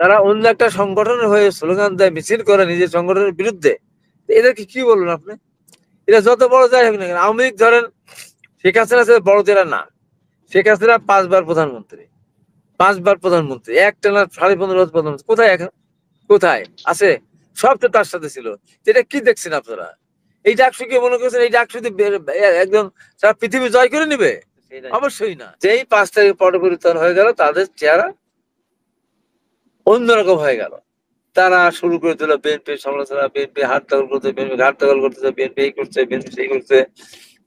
তারা অন্য একটা সংগঠনের হয়ে স্লোগান দেয়, মিছিল করে নিজের সংগঠনের বিরুদ্ধে। এদেরকে কি বলবেন আপনি? এটা যত বড় যাই হোক না কেন, আওয়ামী লীগ ধরেন শেখ হাসিনা বড়দেরা না। শেখ হাসিনা 5 বার প্রধানমন্ত্রী, 5 বার প্রধানমন্ত্রী, একটানা 15.5 বছর প্রধানমন্ত্রী। কোথায় এখন? কোথায় আছে? সব তো তার সাথে ছিল। এটা কি দেখছেন আপনারা? এই ডাকসু কি মনে করছেন এই ডাকসু একদম সারা পৃথিবী জয় করে নিবে? অবশ্যই না। যেই 5 তারিখ পট পরিবর্তন হয়ে গেল, তাদের চেহারা অন্যরকম হয়ে গেল। তারা শুরু করে দিল বিএনপির সমালোচনা, বিএনপি হাত দখল করছে, বিএনপি ঘাট দখল করতেছে, বিএনপি এই করছে, বিএনপি সেই করছে,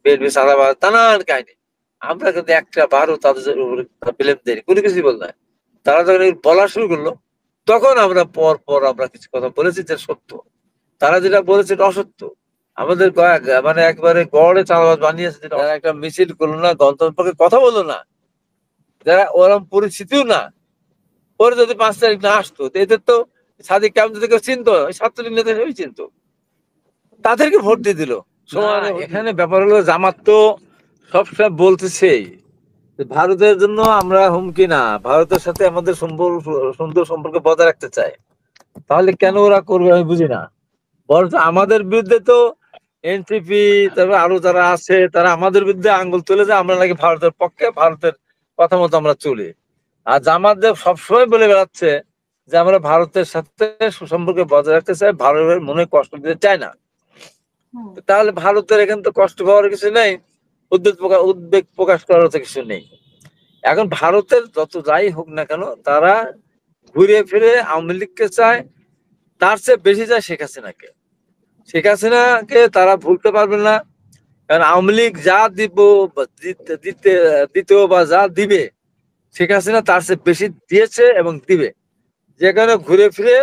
বিএনপি সাদাবাজ, নানান কাহিনী। আমরা কিন্তু একটা বারও তাদের উপরে ব্লেম দেয়নি, কোনো কিছুই বল নাই। তারা যখন বলা শুরু করলো, তখন আমরা পর আমরা কিছু কথা বলেছি যে সত্য। তারা যেটা বলেছে এটা অসত্য। আমাদের মানে একবারে গড়ে চালাবাজ বানিয়েছে। যেটা একটা মিছিল করলো না, গণতন্ত্রের কথা বললো না, যারা ওরম পরিস্থিতিও না, পরে যদি 5 তারিখ না আসতো, এদের তো সাদিক কেমন যদি কেউ চিনতো, ছাত্রলীগ নেতা হিসেবে চিনতো, তাদেরকে ভোট দিয়ে দিল। এখানে ব্যাপার হলো জামাত তো সবসময় বলতেছেই ভারতের জন্য আমরা হুমকি না, ভারতের সাথে আমাদের সুন্দর সম্পর্ক বজায় রাখতে চাই। তাহলে কেন ওরা করবে আমি বুঝি না। বরঞ্চ আমাদের বিরুদ্ধে তো এনসিপি, তারপর আরো যারা আছে, তারা আমাদের বিরুদ্ধে আঙ্গুল তুলে যে আমরা নাকি ভারতের পক্ষে, ভারতের কথা মতো আমরা চলি। আর জামাত সবসময় বলে বেড়াচ্ছে যে আমরা ভারতের সাথে সুসম্পর্ক বজায় রাখতে চাই, ভারতের মনে কষ্ট দিতে চাই না। তাহলে ভারতের এখানে তো কষ্ট পাওয়ার কিছু নেই, উদ্বেগ প্রকাশ করার তো কিছু নেই। এখন ভারতের যত যাই হোক না কেন, তারা ঘুরে ফিরে আওয়ামী লীগকে চায়, তার চেয়ে বেশি চায় শেখ হাসিনাকে। শেখ হাসিনাকে তারা ভুলতে পারবে না, কারণ আওয়ামী লীগ যা দিতে বা যা দিবে, শেখ হাসিনা তার চেয়ে বেশি দিয়েছে এবং দিবে। যেখানে ঘুরে ফিরে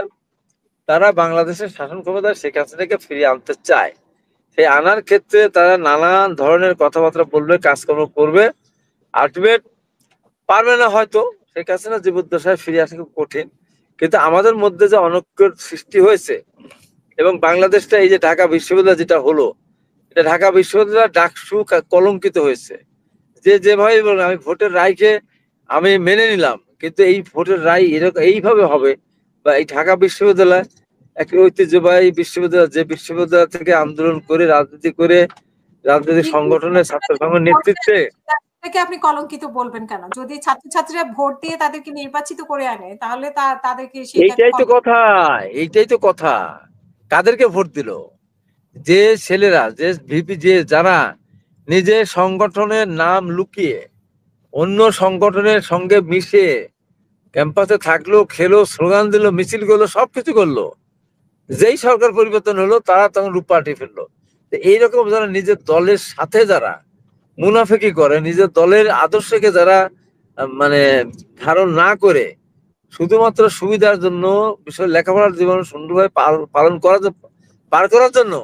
তারা বাংলাদেশের শাসন ক্ষমতায় শেখ হাসিনাকে ফিরিয়ে আনতে চায়। সেই আনার ক্ষেত্রে তারা নানান ধরনের কথাবার্তা বলবে, কাজকর্ম করবে। আলটিমেট পারবে না হয়তো, শেখ হাসিনা জীবদ্দশায় ফিরে আসা খুব কঠিন। কিন্তু আমাদের মধ্যে যে অনৈক্যের সৃষ্টি হয়েছে, এবং বাংলাদেশটা এই যে ঢাকা বিশ্ববিদ্যালয় যেটা হলো, এটা ঢাকা বিশ্ববিদ্যালয় ডাকসু কলঙ্কিত হয়েছে। যেভাবে বলুন, আমি ভোটের রায়কে আমি মেনে নিলাম, কিন্তু এই ভোটের রায় এরকম এইভাবে হবে, বা এই ঢাকা বিশ্ববিদ্যালয় একটা ঐতিহ্যবাহী বিশ্ববিদ্যালয়, যে বিশ্ববিদ্যালয় থেকে আন্দোলন করে রাজনীতি করে রাজনৈতিক সংগঠনের ছাত্র সংঘের নেতৃত্বে। আপনি কলঙ্কিত বলবেন কেন? যদি ছাত্রছাত্রীরা ভোট দিয়ে তাদেরকে নির্বাচিত করে আনে, তাহলে তাদেরকে এইটাই তো কথা, এইটাই তো কথা। কাদেরকে ভোট দিল? যে ছেলেরা, যে ভিপি, যে যারা নিজের সংগঠনের নাম লুকিয়ে অন্য সংগঠনের সঙ্গে মিশে ক্যাম্পাসে থাকলো, খেলো, স্লোগান দিল, মিছিল করলো, সবকিছু করলো, যেই সরকার পরিবর্তন হলো তারা তখন রূপ পাল্টে ফেললো। এইরকম যারা নিজের দলের সাথে যারা মুনাফিকি করে, নিজের দলের আদর্শকে যারা মানে ধারণ না করে শুধুমাত্র সুবিধার জন্য, বিষয় লেখাপড়ার জীবন সুন্দরভাবে পালন পার করার জন্য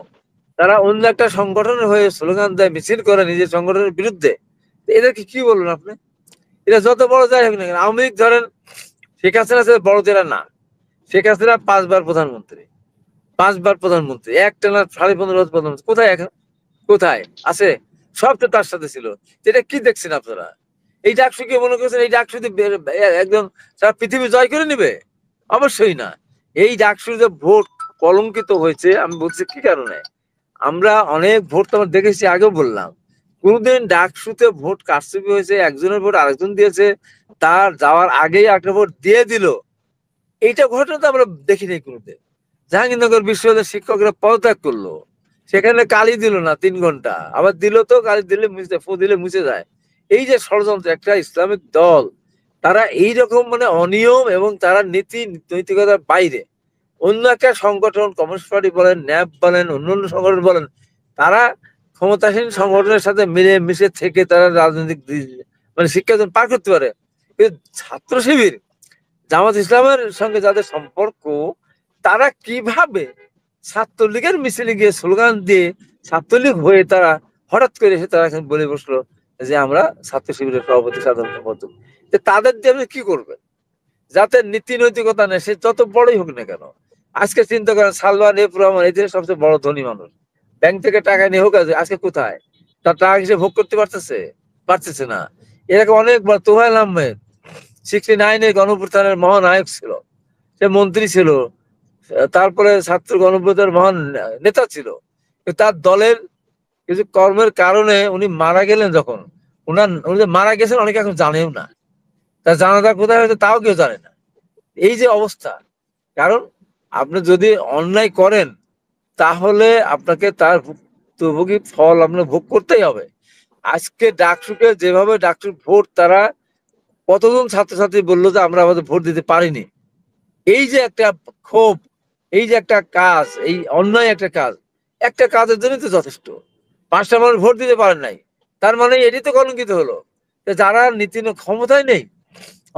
তারা অন্য একটা সংগঠনের হয়ে স্লোগান দেয়, মিছিল করে নিজের সংগঠনের বিরুদ্ধে। এদেরকে কি বলবেন আপনি? এটা যত বড় যাই হোক না কেন, আওয়ামী লীগ ধরেন শেখ হাসিনা বড়দেরা না। শেখ হাসিনা 5 বার প্রধানমন্ত্রী, 5 বার প্রধানমন্ত্রী, একটানা 15.5 বছর প্রধানমন্ত্রী। কোথায় এখন? কোথায় আছে? সব তো তার সাথে ছিল। এটা কি দেখছেন আপনারা? এই ডাকসু কি মনে করছেন এই ডাকসু একদম সারা পৃথিবী জয় করে নিবে? অবশ্যই না। এই ডাকসু যে ভোট কলঙ্কিত হয়েছে, আমি বলছি কি কারণে। আমরা অনেক ভোট তো আমরা দেখেছি, আগেও বললাম, কোনদিন ডাকসুতে ভোট কারচুপি হয়েছে, একজনের ভোট আরেকজন দিয়েছে, তার যাওয়ার আগেই একটা ভোট দিয়ে দিল, এইটা ঘটনা তো আমরা দেখিনি কোনোদিন। জাহাঙ্গীরনগর বিশ্ববিদ্যালয়ের শিক্ষকরা পদত্যাগ করলো, সেখানে কালি দিল না 3 ঘন্টা, আবার দিল তো কালি দিলে মুছে যায়। এই যে ষড়যন্ত্র, একটা ইসলামিক দল তারা এইরকম মানে অনিয়ম, এবং তারা নৈতিকতার বাইরে অন্য একটা সংগঠন, কমিউনিস্ট পার্টি বলেন, ন্যাপ বলেন, অন্যান্য সংগঠন বলেন, তারা ক্ষমতাসীন সংগঠনের সাথে মিলে মিশে থেকে তারা রাজনৈতিক মানে শিক্ষার্জন পার করতে পারে। কিন্তু ছাত্র শিবির, জামাত ইসলামের সঙ্গে যাদের সম্পর্ক, তারা কিভাবে ছাত্রলীগের মিছিলে গিয়ে স্লোগান দিয়ে ছাত্রলীগ হয়ে তারা হঠাৎ করে এসে তারা এখন বলে বসলো যে আমরা ছাত্র শিবিরের সভাপতি, সাধারণ সম্পাদক। তাদের দিয়ে আপনি কি করবেন? যাতে নীতি নৈতিকতা নেই, সে যত বড়ই হোক না কেন। আজকে চিন্তা করেন, সালমান এফ রহমান এই দেশের সবচেয়ে বড় ধনী মানুষ, ব্যাংক থেকে টাকা নিয়ে হোক, আজকে কোথায়? তার টাকা হিসেবে ভোগ করতে পারতেছে না। এরকম অনেকবার তোফায়েল আহমেদ 69-এর গণঅভ্যুত্থানের মহানায়ক ছিল, সে মন্ত্রী ছিল, তারপরে ছাত্র গণঅভ্যুত্থানের মহান নেতা ছিল, তার দলের কিছু কর্মের কারণে উনি মারা গেলেন। যখন উনি যে মারা গেছেন অনেকে এখন জানেও না, তার জানাজা কোথায় হয়েছে তাও কেউ জানে না। এই যে অবস্থা, কারণ আপনি যদি অন্যায় করেন তাহলে আপনাকে তার ভুক্তভোগী ফল আপনার ভোগ করতেই হবে। আজকে ডাকসুকে যেভাবে ডাকসুর ভোট তারা কতজন ছাত্রছাত্রী বললো যে আমরা আমাদের ভোট দিতে পারিনি, এই যে একটা ক্ষোভ, এই যে একটা কাজ, এই অন্যায় একটা কাজের জন্য তো যথেষ্ট। 5টা মানুষ ভোট দিতে পারেন নাই, তার মানে এটি তো কলঙ্কিত হলো যে যারা নীতি ক্ষমতায় নেই।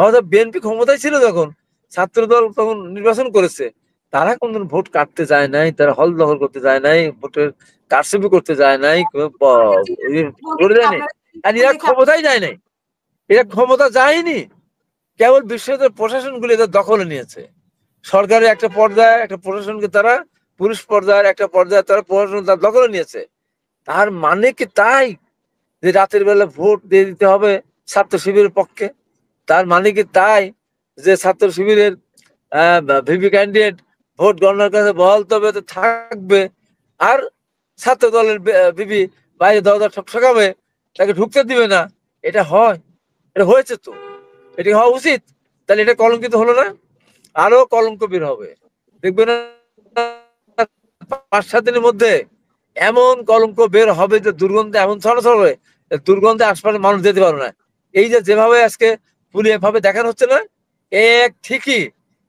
অর্থাৎ বিএনপি ক্ষমতায় ছিল যখন, ছাত্রদল তখন নির্বাচন করেছে, তারা কোনদিন ভোট কাটতে যায় নাই, তারা হল দখল করতে যায় নাই, ভোটের কারচুপি করতে যায় নাই, করে দেয়নি। আর এরা ক্ষমতায় যায় নাই, এরা ক্ষমতা যায়নি, কেবল বিশ্ববিদ্যালয়ের প্রশাসনগুলি এদের দখলে নিয়েছে। সরকারের একটা পর্যায়ে একটা প্রশাসনকে তারা, পুলিশ পর্যায়ের একটা পর্যায়ে তারা প্রশাসন তার দখলে নিয়েছে। তার মানে কি তাই যে রাতের বেলা ভোট দিয়ে দিতে হবে ছাত্র শিবিরের পক্ষে? তার মানে কি তাই যে ছাত্র শিবিরের ভিপি ক্যান্ডিডেট ভোট গণনার কাছে বহাল তবে থাকবে, আর ছাত্র দলের ভিপি বাইরে দরজা ঠকঠকাবে, তাকে ঢুকতে দিবে না? এটা হয়? এটা হয়েছে তো, এটি হওয়া উচিত। তাহলে এটা কলঙ্কিত হলো না? আরো কলঙ্ক বের হবে, দেখবেন 5-7 দিনের মধ্যে এমন কলঙ্ক বের হবে যে দুর্গন্ধে এমন ছড়াছড়বে, দুর্গন্ধে আশপাশে মানুষ যেতে পারবে না। এই যে যেভাবে আজকে পুলিশ এভাবে দেখানো হচ্ছে না, এক ঠিকই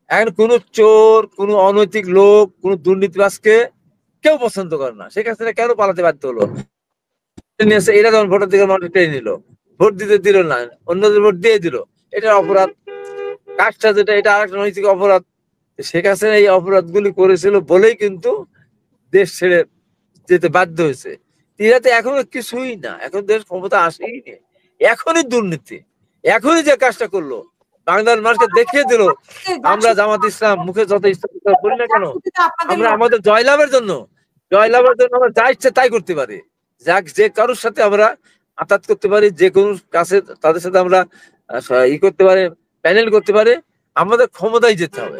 এখন কোন চোর, কোন অনৈতিক লোক, কোন দুর্নীতিবাজকে কেউ পছন্দ করে না। শেখ হাসিনা কেন পালাতে বাধ্য হলো? এরা যখন ভোটার দিকে মানুষ টেনে নিল, ভোট দিতে দিল না, অন্যদের ভোট দিয়ে দিল, এটা অপরাধ। কাজটা যেটা, এটা আরেকটা নৈতিক অপরাধ। শেখ হাসিনা এই অপরাধ গুলি করেছিল বলেই কিন্তু দেশ ছেড়ে যেতে বাধ্য হয়েছে। এরা তো এখনো কিছুই না, এখন দেশ ক্ষমতা আসেই নি, এখনই দুর্নীতি, এখনই যে কাজটা করলো বাংলার মানুষকে দেখিয়ে দিল। আমরা জামাত ইসলাম মুখে যত ইচ্ছা বলি না কেন, আমরা আমাদের জয়লাভের জন্য আমরা যা ইচ্ছে তাই করতে পারি, যাক যে কারোর সাথে আমরা আঘাত করতে পারি, যে কোনো কাছে তাদের সাথে আমরা ই করতে পারি, প্যানেল করতে পারে। আমাদের ক্ষমতায় যেতে হবে।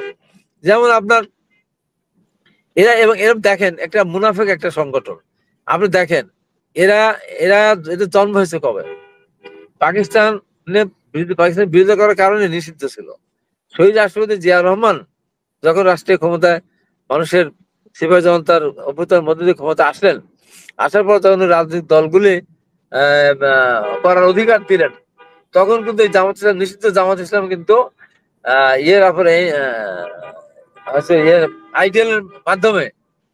যেমন আপনার এরা, এবং এরকম দেখেন একটা মুনাফেক একটা সংগঠন, আপনি দেখেন এরা এরা এদের জন্ম হয়েছে কবে? পাকিস্তানের বিরোধিতা করার কারণে নিষিদ্ধ ছিল। শহীদ রাষ্ট্রপতি জিয়া রহমান যখন রাষ্ট্রীয় ক্ষমতায় মানুষের সিপাহী জনতার অভ্যুত্থানের মধ্যে দিয়ে ক্ষমতা আসলেন, আসার পর তখন রাজনৈতিক দলগুলি করার অধিকার দিলেন, তখন কিন্তু এই জামাত ইসলাম, নিষিদ্ধ জামাত ইসলাম কিন্তু ইয়ের ব্যাপারে আইডিএল মাধ্যমে,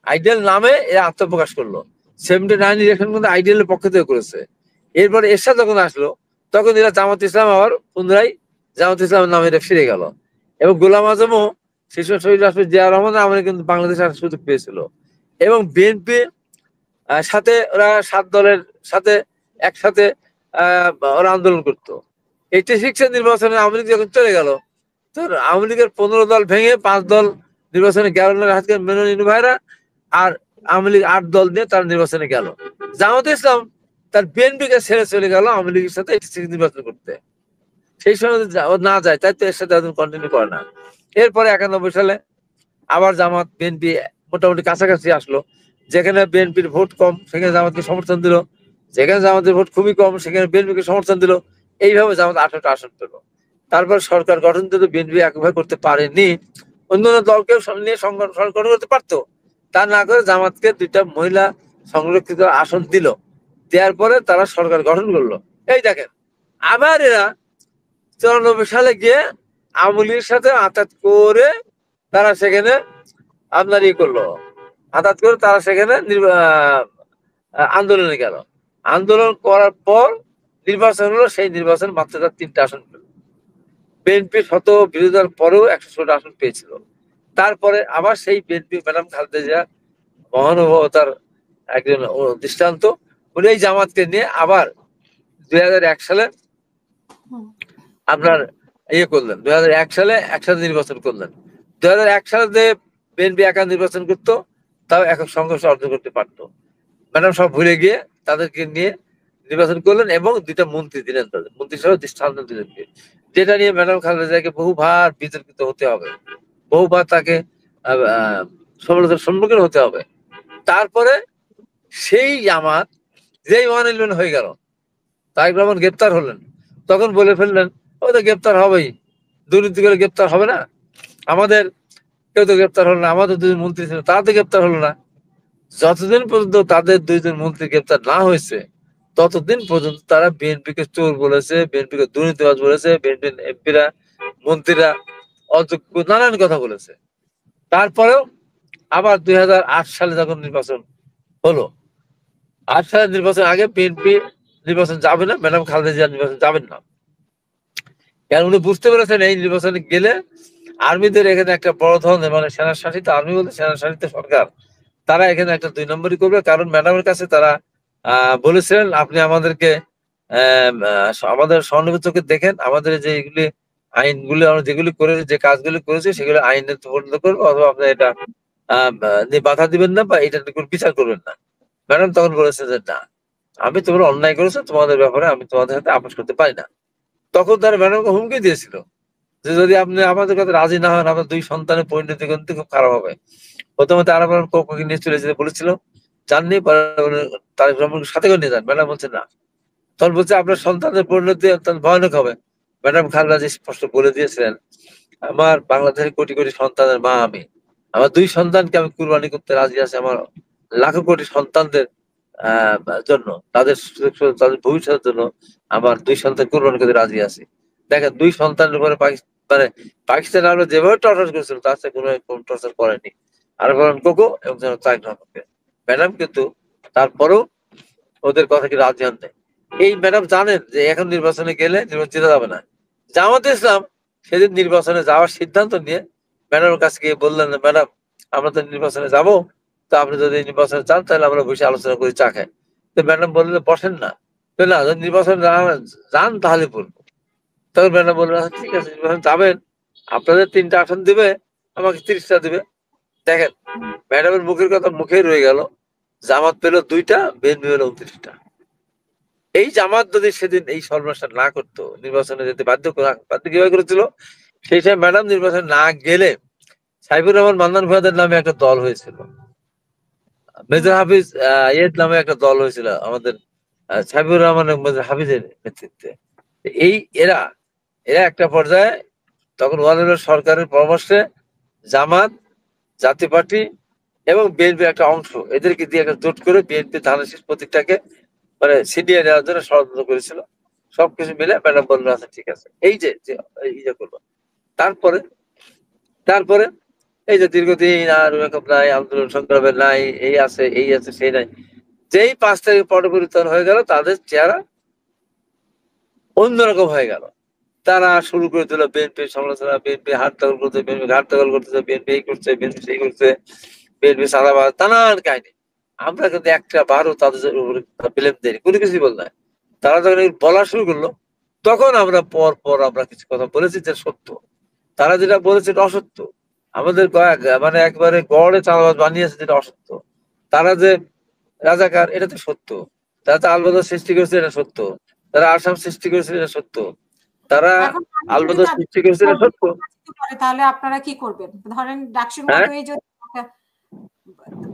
আইডিএল নামে এরা আত্মপ্রকাশ করলো। 79 ইলেকশন কিন্তু আইডিএল এর পক্ষ থেকে করেছে। এরপরে এরশাদ যখন আসলো তখন এরা জামাত ইসলাম আবার পুনরায় জামাত ইসলামের নামে এটা ফিরে গেল। এবং গোলাম আজমও শীর্ষ শহীদ রাষ্ট্রপতি জিয়া রহমান আমলে কিন্তু বাংলাদেশে আসার সুযোগ পেয়েছিল। এবং বিএনপি সাথে ওরা 7 দলের সাথে একসাথে ওরা আন্দোলন করতো। 86 নির্বাচনে আওয়ামী লীগ যখন চলে গেল, তো আওয়ামী লীগের 15 দল ভেঙে 5 দল নির্বাচনে গেল না, আজকে মেনে নিনু ভাইরা, আর আওয়ামী লীগ 8 দল নিয়ে তার নির্বাচনে গেল। জামাত ইসলাম তার বিএনপি কে ছেড়ে চলে গেল আওয়ামী লীগের সাথে নির্বাচন করতে। সেই সময় না যায়, তাই তো এর সাথে কন্টিনিউ করে না। এরপরে 91 সালে আবার জামাত বিএনপি মোটামুটি কাছাকাছি আসলো। যেখানে বিএনপির ভোট কম সেখানে জামাতকে সমর্থন দিল, যেখানে জামাতের ভোট খুবই কম সেখানে বিএনপিকে সমর্থন দিল। এইভাবে জামাত 18টা আসন পেল। তারপর সরকার গঠন তো বিএনপি একভাবে করতে পারেনি, অন্যান্য দলকেও নিয়ে সরকার গঠন করতে পারতো, তা না করে জামাতকে 2টা মহিলা সংরক্ষিত আসন দিল। দেওয়ার পরে তারা সরকার গঠন করলো। এই দেখেন, আবার এরা 94 সালে গিয়ে আওয়ামী লীগের সাথে আঘাত করে তারা সেখানে আপনার ই করলো, আঘাত করে তারা সেখানে আন্দোলনে গেল। আন্দোলন করার পর নির্বাচন হলো, সেই নির্বাচন মাত্র 3টা আসন পেল। বিএনপি শত বিরোধিতার পরেও 116টা আসন পেয়েছিল। তারপরে আবার সেই বিএনপি ম্যাডাম খালেদা জিয়া মহানুভবতার একজন দৃষ্টান্ত, উনি এই জামাতকে নিয়ে আবার 2001 সালে আপনার ইয়ে করলেন, 2001 সালে একসাথে নির্বাচন করলেন। 2001 সালে যে বিএনপি একা নির্বাচন করতো তাও একক সংঘর্ষ অর্জন করতে পারতো। ম্যাডাম সব ভুলে গিয়ে তাদেরকে নিয়ে নির্বাচন করলেন এবং 2টা মন্ত্রী দিলেন, তাদের মন্ত্রী সহ দৃষ্টান্ত দিলেন, যেটা নিয়ে ম্যাডাম খালেদা জিয়াকে বহুবার বিতর্কিত হতে হবে। বহুবার তাকে সমালোচনার সম্মুখীন হতে হবে। তারপরে সেই জামাত যেই 111 হয়ে গেল, তারেক রহমান গ্রেপ্তার হলেন, তখন বলে ফেললেন ও তো গ্রেপ্তার হবেই, দুর্নীতি করে গ্রেপ্তার হবে না, আমাদের কেউ তো গ্রেপ্তার হলো না, আমাদের দুজন মন্ত্রী ছিল তারা তো গ্রেপ্তার হলো না। যতদিন পর্যন্ত তাদের দুইজন মন্ত্রী গ্রেপ্তার না হয়েছে, ততদিন পর্যন্ত তারা বিএনপিকে চোর বলেছে, বিএনপিকে দুর্নীতিবাজ বলেছে, বিএনপি এমপিরা মন্ত্রীরা অযোগ্য নানান কথা বলেছে। তারপরেও আবার 2008 সালে যখন নির্বাচন হলো, 8 সালের নির্বাচন আগে বিএনপি নির্বাচন যাবে না, ম্যাডাম খালেদা জিয়া নির্বাচন যাবেন না, কারণ উনি বুঝতে পেরেছেন এই নির্বাচনে গেলে আর্মিদের এখানে একটা বড় ধরনের, মানে সেনা শাসিত আর্মি বলতে সেনা শাসিত সরকার, তারা এখানে একটা 2 নম্বরই করবে। কারণ ম্যাডামের কাছে তারা বলেছিলেন আপনি আমাদেরকে আমাদের সহানুভূতি চোখে দেখেন, আমাদের যে এগুলি আইনগুলি আমরা যেগুলি করেছি, যে কাজগুলি করেছি সেগুলো আইনে পরিণত করবো, অথবা আপনি এটা বাধা দিবেন না বা এটা কোনো বিচার করবেন না। ম্যাডাম তখন বলেছে যে না, আমি তোমরা অন্যায় করেছো, তোমাদের ব্যাপারে আমি তোমাদের সাথে আপোষ করতে পারি না। তখন তারা ম্যাডামকে হুমকি দিয়েছিল যে যদি আপনি আমাদের কাছে রাজি না হন, আপনার 2 সন্তানের পরিণতি কিন্তু খুব খারাপ হবে। প্রথমে তারা কোকোকে নিয়ে চলে যেতে বলেছিল, জাননি, তারেক রহমানকে সাথে করে নিয়ে যান, ম্যাডাম বলছে না। তখন বলছে আপনার সন্তানের পরিণতি অত্যন্ত ভয়ানক হবে। ম্যাডাম খালেদা জিয়া স্পষ্ট বলে দিয়েছিলেন, আমার বাংলাদেশের কোটি কোটি সন্তানের মা আমি, আমার 2 সন্তানকে আমি কুরবানি করতে রাজি আছি, আমার লাখো কোটি সন্তানদের আহ জন্য, তাদের তাদের ভবিষ্যতের জন্য আমার 2 সন্তান কুরবানি করতে রাজি আছি। দেখেন 2 সন্তানের উপরে মানে পাকিস্তান আমরা যেভাবে টর্চার করেছিল তার সাথে কোনো টর্চার করেনি আর বলেন কোকো এবং তারেক রহমানকে। ম্যাডাম কিন্তু তারপরেও ওদের কথা কি রাজি হন নাই। এই ম্যাডাম জানেন যে এখন নির্বাচনে গেলে নির্বাচন জিতে যাবে না। জামাতে ইসলাম সেদিন নির্বাচনে যাওয়ার সিদ্ধান্ত নিয়ে ম্যাডামের কাছে গিয়ে বললেন, ম্যাডাম আমরা তো নির্বাচনে যাব, তো আপনি যদি নির্বাচনে চান তাহলে আমরা বসে আলোচনা করি, চা খাই। তো ম্যাডাম বললেন বসেন না, না যদি নির্বাচনে যান তাহলে বলবো। তখন ম্যাডাম বললেন ঠিক আছে, নির্বাচন যাবেন, আপনাদের 3টা আসন দিবে, আমাকে 30টা দিবে। দেখেন ম্যাডামের মুখের কথা মুখেই রয়ে গেল, জামাত পেল 2টা, বিএনপি পেল 29টা। এই জামাত যদি সেদিন এই সর্বনাশটা না করতো, নির্বাচনে যেতে বাধ্য কিভাবে করেছিল, সেই সময় ম্যাডাম নির্বাচনে না গেলে সাইফুর রহমান মান্নান ভূঁইয়াদের নামে একটা দল হয়েছিল, মেজর হাফিজ ইয়ের নামে একটা দল হয়েছিল আমাদের সাইফুর রহমান এবং মেজর হাফিজের নেতৃত্বে। এই এরা এরা একটা পর্যায়ে তখন ওয়ানের সরকারের পরামর্শে জামাত, জাতীয় পার্টি এবং বিএনপির একটা অংশ এদেরকে দিয়ে একটা জোট করে বিএনপি ধানের শীষ প্রতীকটাকে মানে ছিনিয়ে নেওয়ার জন্য ষড়যন্ত্র করেছিল। সবকিছু মিলে ম্যাডাম বললো আচ্ছা ঠিক আছে, এই যে করবো। তারপরে তারপরে এই যে দীর্ঘদিন আর ওরকম নাই, আন্দোলন সংগ্রামের নাই, এই আছে এই আছে সেই নাই, যেই 5 তারিখ পরিবর্তন হয়ে গেল তাদের চেহারা অন্যরকম হয়ে গেল। তারা শুরু করে দিল বিএনপির সমালোচনা, বিএনপি হাত দখল করছে, বিএনপি ঘাট দখল করতেছে, বিএনপি এই করছে, বিএনপি সেই করছে, বিএনপি সাদাবাজ, নানান কাহিনী। আমরা কিন্তু একটা বারও তাদের ব্লেম দেয়নি, কোনো কিছুই বল নাই। তারা যখন বলা শুরু করলো তখন আমরা পর আমরা কিছু কথা বলেছি যে সত্য, তারা যেটা বলেছে এটা অসত্য। আমাদের মানে একবারে গড়ে চাঁদাবাজ বানিয়েছে যেটা অসত্য। তারা যে রাজাকার এটা তো সত্য, তারা তো আলবদর সৃষ্টি করেছে এটা সত্য, তারা আসাম সৃষ্টি করেছে এটা সত্য, তারা এখন যদি আলবদর সৃষ্টি করেছে এটা সত্য। তাহলে আপনারা কি করবেন? ধরেন ডাকসুর হ্যাঁ মতোই যদি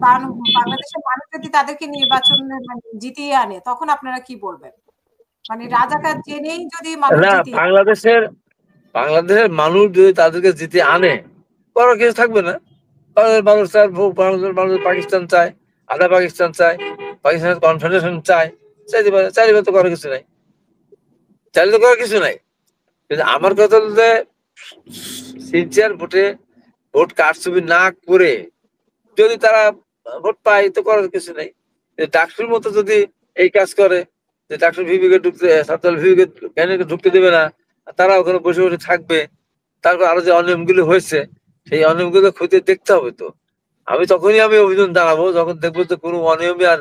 বাংলাদেশের মানুষ যদি তাদেরকে নির্বাচনে মানে জিতিয়ে আনে তখন আপনারা কি বলবেন? মানে রাজাকার জেনেই যদি মানুষ না, জিতিয়ে বাংলাদেশের মানুষ যদি তাদেরকে জিতে আনে, করার কিছু থাকবে না। বাংলাদেশের মানুষ চায়, বাংলাদেশের মানুষ পাকিস্তান চায়, আধা পাকিস্তান চায়, পাকিস্তানের কনফেডারেশন চায়, চাইতে পারে, চাইলে তো করার কিছু নাই, চাইলে তো করার কিছু নাই। কিন্তু আমার কথা হলো যে সিনসিয়ার ভোট কারচুপি না করে যদি তারা ভোট পায় তো করার কিছু নেই। ডাকসুর মতো যদি এই কাজ করে যে ডাকসুর ভিভিকে ঢুকতে, সাঁওতাল ভিভিকে ক্যান্ডিডেটকে ঢুকতে দেবে না, তারা ওখানে বসে বসে থাকবে, তারপর আরো যে অনিয়মগুলো হয়েছে সেই অনিয়মগুলো খতিয়ে দেখতে হবে। তো তখনই আমি অভিযোগ জানাবো যখন দেখবো যে কোনো অনিয়মই আর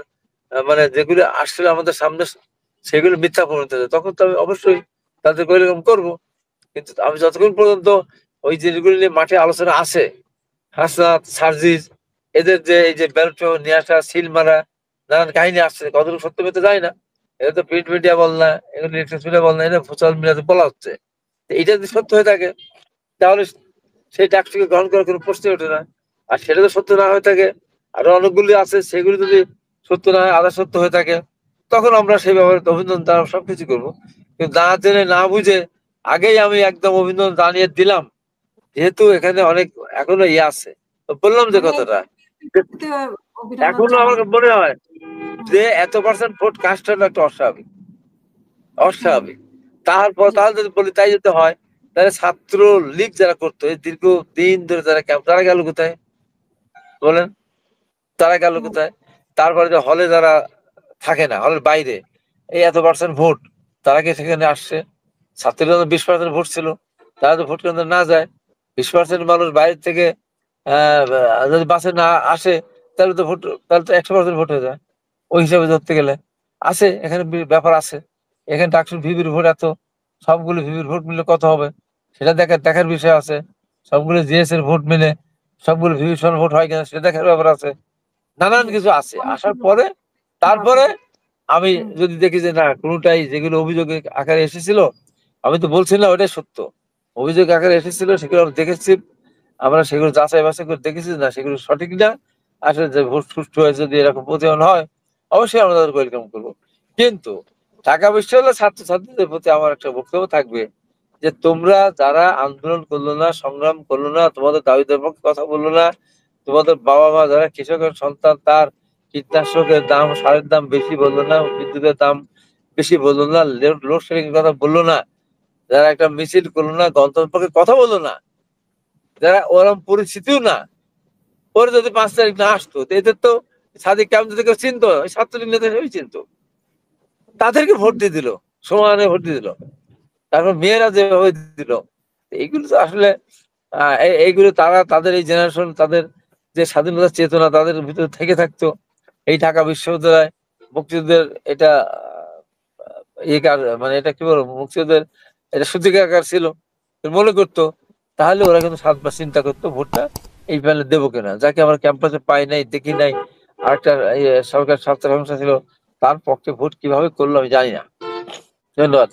মানে যেগুলো আসলে আমাদের সামনে সেগুলো মিথ্যা প্রমাণিত হয়েছে, তখন তো আমি অবশ্যই তাদের এরকম করবো। কিন্তু আমি যতক্ষণ পর্যন্ত ওই যেগুলো নিয়ে মাঠে আলোচনা আছে, হাসনাত সার্জিস এদের যে এই যে ব্যালট পেপার নিয়ে আসা, সিল মারা, নানান কাহিনী আসছে, কতটুকু সত্য পেতে যায় না, এটা তো প্রিন্ট মিডিয়া বল না, এগুলো ইলেকট্রনিক মিডিয়া বল না, এটা সোশ্যাল মিডিয়াতে বলা হচ্ছে। এটা যদি সত্য হয়ে থাকে তাহলে সেই ডাকটিকে গ্রহণ করার কোনো প্রশ্নই ওঠে না। আর সেটা যদি সত্য না হয়ে থাকে, আরো অনেকগুলি আছে, সেগুলি যদি সত্য না হয়, আধা সত্য হয়ে থাকে, তখন আমরা সেই ব্যাপারে অভিনন্দন দ্বারা সবকিছু করবো। কিন্তু না জেনে না বুঝে আগেই আমি একদম অভিনন্দন জানিয়ে দিলাম, যেহেতু এখানে অনেক এখনো ইয়ে আছে, তো বললাম যে মানে কথাটা। অভিনন্দন এখনো আমার জানানো। মনে হয় হুম, যে এত পার্সেন্ট ভোট কাস্ট হলো একটা অস্বাভাবিক, হুম, অস্বাভাবিক। তারপর জি, তাহলে যদি বলি তাই যদি হয়, তাহলে ছাত্র লীগ যারা করতো এই দীর্ঘ দিন ধরে যারা ক্যাম্প, তারা গেল কোথায় বলেন? তারা গেল হুম, কোথায়? তারপরে যে হলে যারা থাকে না, হলের বাইরে, এই এত পার্সেন্ট ভোট, তারা কি সেখানে আসছে? ছাত্রীরা 20% ভোট ছিল, তারা তো ভোট কেন্দ্রে না যায়, 20% মানুষ বাইরে থেকে যদি বাসে না আসে, তাহলে তো ভোট, তাহলে তো 100% ভোট হয়ে যায় ওই হিসাবে ধরতে গেলে। আছে এখানে ব্যাপার আছে, এখানে ডাকসুর ভিভির ভোট এত, সবগুলো ভিভির ভোট মিলে কত হবে সেটা দেখার বিষয় আছে। সবগুলো জিএস এর ভোট মিলে সবগুলো ভিভির সমান ভোট হয় কিনা সেটা দেখার ব্যাপার আছে। নানান জি। কিছু আছে। আসার অনেকগুলো পরে তারপরে ব্যাপার। আমি হুম, যদি দেখি যে না কোনটাই যেগুলো অভিযোগের আকারে এসেছিল, আমি তো বলছি না ওটাই সত্য, অভিযোগ আকারে এসেছিল সেগুলো আমি দেখেছি, আমরা সেগুলো যাচাই বাছাই করে দেখেছি না সেগুলো সঠিক না, আসলে যে ভোট সুষ্ঠু হয়েছে যদি এরকম প্রতিফলন হয়, অবশ্যই আমরা তাদের ওয়েলকাম করবো। কিন্তু ঢাকা বিশ্ববিদ্যালয়ের ছাত্রছাত্রীদের প্রতি আমার একটা বক্তব্য থাকবে যে তোমরা যারা আন্দোলন করলো না, সংগ্রাম করলো না, তোমাদের দাবিদের পক্ষে কথা বললো না, তোমাদের বাবা মা যারা কৃষকের সন্তান, তার কীটনাশকের দাম, সারের দাম বেশি বললো না, বিদ্যুতের দাম বেশি বললো না, লোডশেডিং এর কথা বললো না, যারা একটা মিছিল করলো না, গণতন্ত্রের পক্ষে কথা বললো না, যারা ওরম পরিস্থিতিও না, পরে যদি 5 তারিখ না আসতো, তো এদের তো সাদিক কেমন যদি কেউ চিনতো, ওই ছাত্রলীগ নেতা হিসেবেই চিনতো, তাদেরকে ভোট হুম, দিয়ে দিল, সমানে ভোট দিয়ে দিল, তারপর মেয়েরা যেভাবে দিল। এইগুলো তো আসলে এইগুলো তারা তাদের এই জেনারেশন, তাদের যে স্বাধীনতার চেতনা তাদের ভিতরে থেকে থাকতো, এই ঢাকা বিশ্ববিদ্যালয় মুক্তিযুদ্ধের এটা মানে এটা কি বলবো, মুক্তিযুদ্ধের এটা সূতিকাগার ছিল, মনে করতো, তাহলে ওরা কিন্তু 7 বার চিন্তা করতো ভোটটা এই প্যানেলে দেবো কিনা, যাকে আমরা ক্যাম্পাসে পাই নাই, দেখি নাই, আরেকটা সরকার স্বাস্থ্য সমস্যা ছিল, তার পক্ষে ভোট কিভাবে করলো আমি জানি না। ধন্যবাদ।